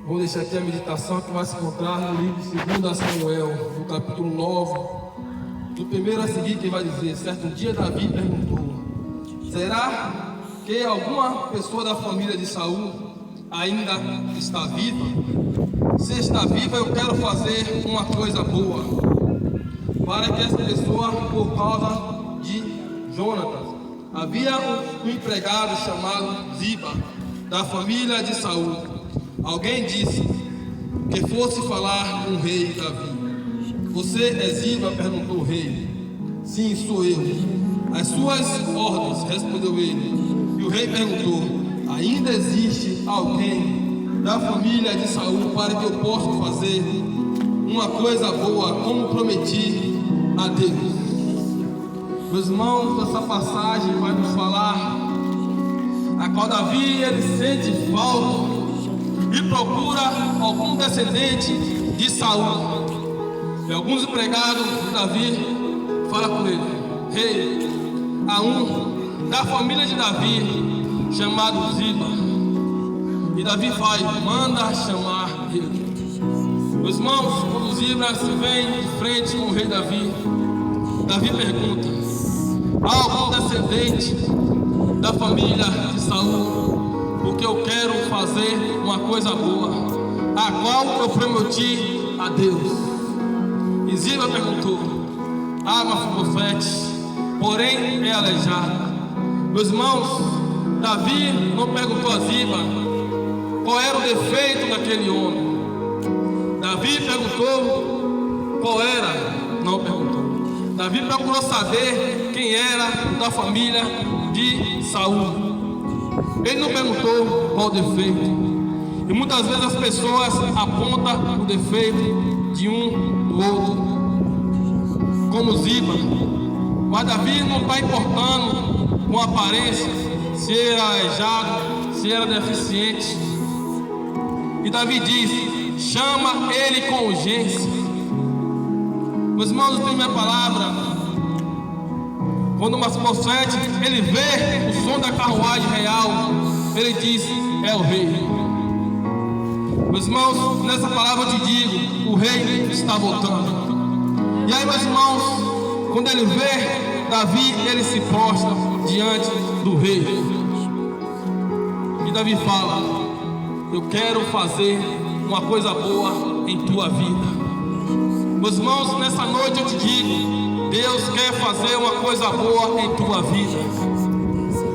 Vou deixar aqui a meditação que vai se encontrar no livro de 2 Samuel, no capítulo 9. Do primeiro a seguir, que vai dizer: certo dia Davi perguntou: será que alguma pessoa da família de Saul ainda está viva? Se está viva, eu quero fazer uma coisa boa para que essa pessoa, por causa de Jonatas. Havia um empregado chamado Ziba, da família de Saul. Alguém disse que fosse falar com o rei Davi. Você é Ziba? Perguntou o rei. Sim, sou eu. As suas ordens, respondeu ele. E o rei perguntou: ainda existe alguém da família de Saul para que eu possa fazer uma coisa boa, como prometi a Deus? Meus irmãos, essa passagem vai nos falar a qual Davi ele sente falta e procura algum descendente de Saul. E alguns empregados de Davi falam com ele: rei, há um da família de Davi chamado Ziba. E Davi vai, manda chamar ele. Meus irmãos, quando Ziba se vem de frente com o rei Davi, Davi pergunta: há algum descendente da família de Saul? Porque eu quero fazer uma coisa boa, a qual eu prometi a Deus. E Ziba perguntou: Mefibosete, porém é aleijado. Meus irmãos, Davi não perguntou a Ziba qual era o defeito daquele homem. Davi perguntou qual era, não perguntou. Davi procurou saber quem era da família de Saul. Ele não perguntou qual o defeito. E muitas vezes as pessoas apontam o defeito de um do outro, como Ziba. Mas Davi não está importando com a aparência, se era aleijado, se era deficiente. E Davi diz: chama ele com urgência. Meus irmãos, tem minha palavra. Quando Mefibosete ele vê o som da carruagem real, ele diz: é o rei. Meus irmãos, nessa palavra eu te digo: o rei está voltando. E aí, meus irmãos, quando ele vê Davi, ele se prostra diante do rei. E Davi fala: eu quero fazer uma coisa boa em tua vida. Meus irmãos, nessa noite eu te digo: Deus quer fazer uma coisa boa em tua vida.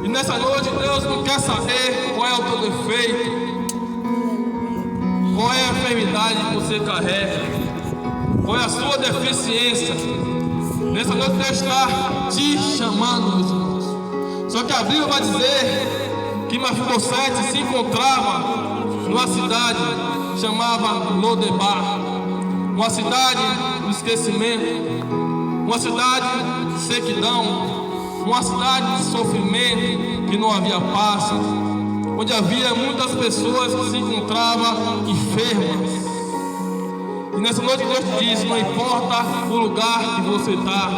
E nessa noite Deus não quer saber qual é o teu defeito, qual é a enfermidade que você carrega, qual é a sua deficiência. Nessa noite Deus está te chamando, meus irmãos. Só que a Bíblia vai dizer que Mefibosete se encontrava numa cidade chamada Lodebar, uma cidade do esquecimento, uma cidade de sequidão, uma cidade de sofrimento, que não havia paz, onde havia muitas pessoas que se encontravam enfermas. E nessa noite Deus te diz: não importa o lugar que você está,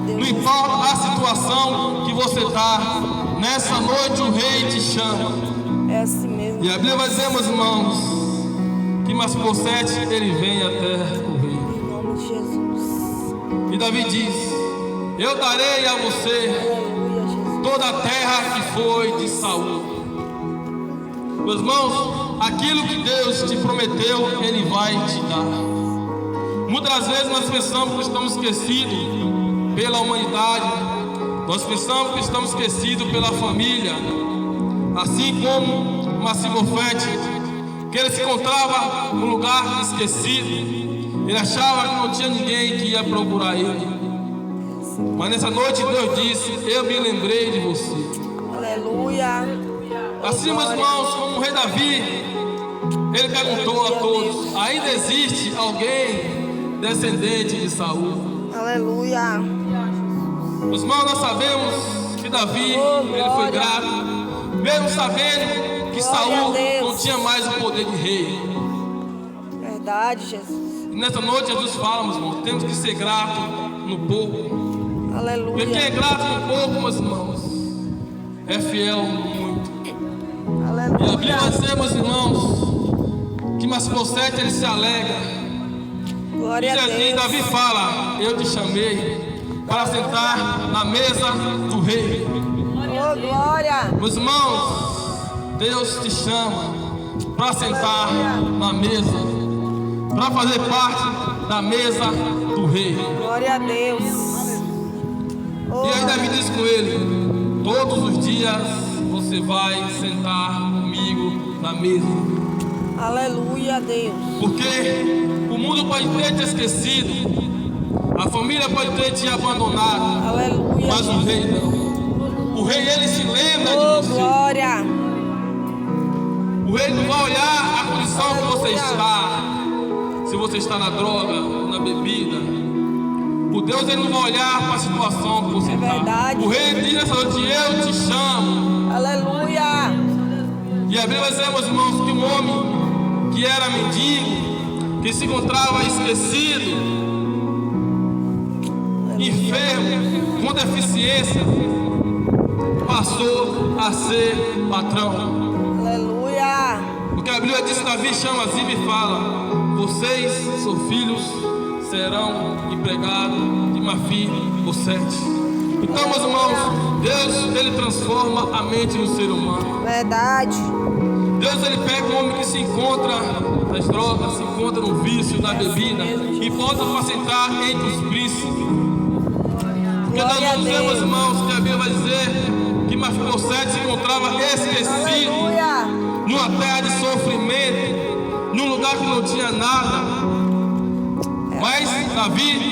não importa a situação que você está, nessa noite o rei te chama. É assim mesmo. E a Bíblia vai dizer, meus irmãos, que Mefibosete ele vem até o rei. Em nome de Jesus. E Davi diz: eu darei a você toda a terra que foi de Saul. Meus irmãos, aquilo que Deus te prometeu, Ele vai te dar. Muitas vezes nós pensamos que estamos esquecidos pela humanidade, nós pensamos que estamos esquecidos pela família, assim como Mefibosete, que ele se encontrava num lugar esquecido. Ele achava que não tinha ninguém que ia procurar ele. Mas nessa noite Deus disse: eu me lembrei de você. Aleluia. Assim, meus irmãos, como o rei Davi, ele perguntou a todos: ainda existe alguém descendente de Saul? Aleluia. Meus irmãos, nós sabemos que Davi ele foi grato, mesmo sabendo que Saul não tinha mais o poder de rei. Verdade, Jesus. E nessa noite Jesus fala, meus irmãos, temos que ser gratos no pouco. Aleluia. Porque quem é grato no pouco, meus irmãos, é fiel no muito. Aleluia. E a Bíblia vai dizer, meus irmãos, que versículo 7 ele se alegra. Glória Diz a assim, Deus. Davi fala: eu te chamei para sentar na mesa do rei. Oh, glória. Meus irmãos, Deus te chama para sentar na mesa, para fazer parte da mesa do rei. Glória a Deus. Oh, E aí Davi diz com ele: todos os dias você vai sentar comigo na mesa. aleluia, Deus. Porque o mundo pode ter te esquecido, a família pode ter te abandonado, Aleluia. mas o rei não. O rei, ele se lembra Oh, de você. glória. O rei não vai olhar a condição que você está. Se você está na droga, na bebida. O Deus, ele não vai olhar para a situação que você É está. verdade. O rei diz nessa noite: eu te chamo. Aleluia. E a Bíblia vai dizer, meus irmãos, que um homem que era mendigo, que se encontrava esquecido, enfermo, com deficiência, passou a ser patrão. Aleluia. Porque a Bíblia diz que Davi chama Ziba e fala: vocês, seus filhos, serão empregados de Mefibosete. Então, meus irmãos, Deus, ele transforma a mente do ser humano. Verdade. Deus, ele pega um homem que se encontra nas drogas, se encontra no vício, na bebida, e pode apacentar entre os príncipes. Porque nós Glória a vamos ver, meus Deus. irmãos, que a Bíblia vai dizer que Mefibosete se encontrava esquecido, Aleluia. numa terra de sofrimento, num lugar que não tinha nada. Mas Davi